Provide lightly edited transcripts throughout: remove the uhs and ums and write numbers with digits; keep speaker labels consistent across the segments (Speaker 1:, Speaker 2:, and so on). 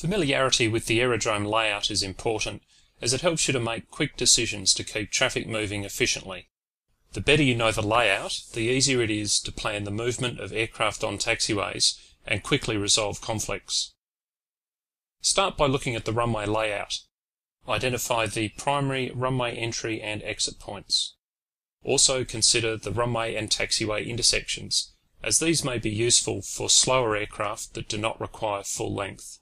Speaker 1: Familiarity with the aerodrome layout is important, as it helps you to make quick decisions to keep traffic moving efficiently. The better you know the layout, the easier it is to plan the movement of aircraft on taxiways and quickly resolve conflicts. Start by looking at the runway layout. Identify the primary runway entry and exit points. Also consider the runway and taxiway intersections, as these may be useful for slower aircraft that do not require full length.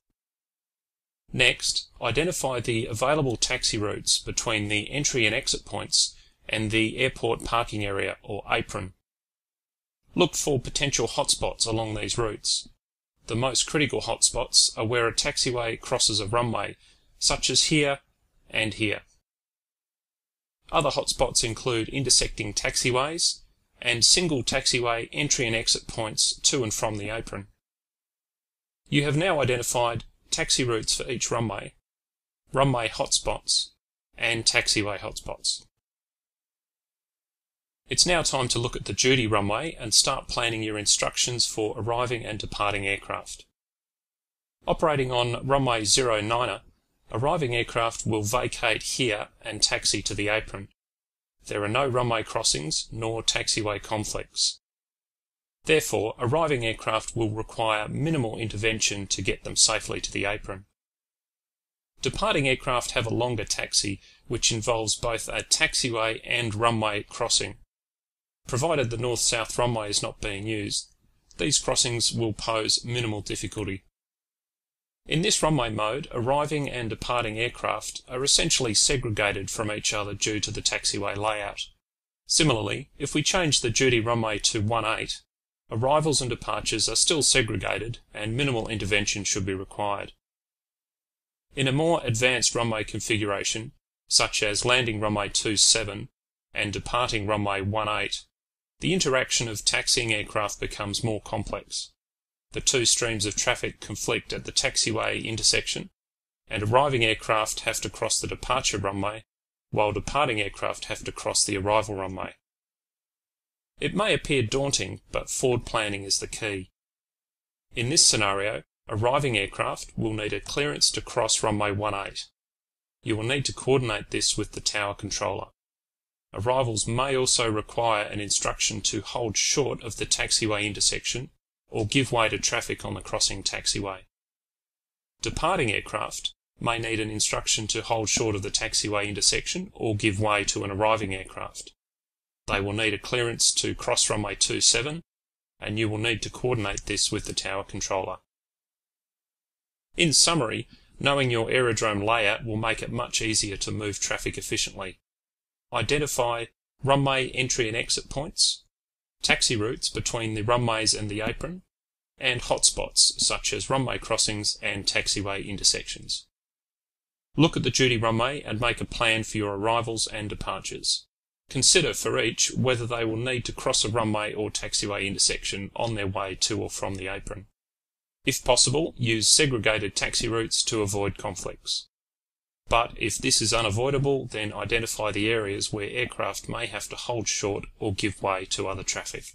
Speaker 1: Next, identify the available taxi routes between the entry and exit points and the airport parking area or apron. Look for potential hotspots along these routes. The most critical hotspots are where a taxiway crosses a runway, such as here and here. Other hotspots include intersecting taxiways and single taxiway entry and exit points to and from the apron. You have now identified taxi routes for each runway hotspots, and taxiway hotspots. It's now time to look at the duty runway and start planning your instructions for arriving and departing aircraft. Operating on runway 09er, arriving aircraft will vacate here and taxi to the apron. There are no runway crossings nor taxiway conflicts. Therefore, arriving aircraft will require minimal intervention to get them safely to the apron. Departing aircraft have a longer taxi, which involves both a taxiway and runway crossing. Provided the north-south runway is not being used, these crossings will pose minimal difficulty. In this runway mode, arriving and departing aircraft are essentially segregated from each other due to the taxiway layout. Similarly, if we change the duty runway to 18, arrivals and departures are still segregated and minimal intervention should be required. In a more advanced runway configuration, such as landing runway 27 and departing runway 18, the interaction of taxiing aircraft becomes more complex. The two streams of traffic conflict at the taxiway intersection, and arriving aircraft have to cross the departure runway, while departing aircraft have to cross the arrival runway. It may appear daunting, but forward planning is the key. In this scenario, arriving aircraft will need a clearance to cross runway 18. You will need to coordinate this with the tower controller. Arrivals may also require an instruction to hold short of the taxiway intersection or give way to traffic on the crossing taxiway. Departing aircraft may need an instruction to hold short of the taxiway intersection or give way to an arriving aircraft. They will need a clearance to cross runway 27, and you will need to coordinate this with the tower controller. In summary, knowing your aerodrome layout will make it much easier to move traffic efficiently. Identify runway entry and exit points, taxi routes between the runways and the apron, and hotspots such as runway crossings and taxiway intersections. Look at the duty runway and make a plan for your arrivals and departures. Consider for each whether they will need to cross a runway or taxiway intersection on their way to or from the apron. If possible, use segregated taxi routes to avoid conflicts. But if this is unavoidable, then identify the areas where aircraft may have to hold short or give way to other traffic.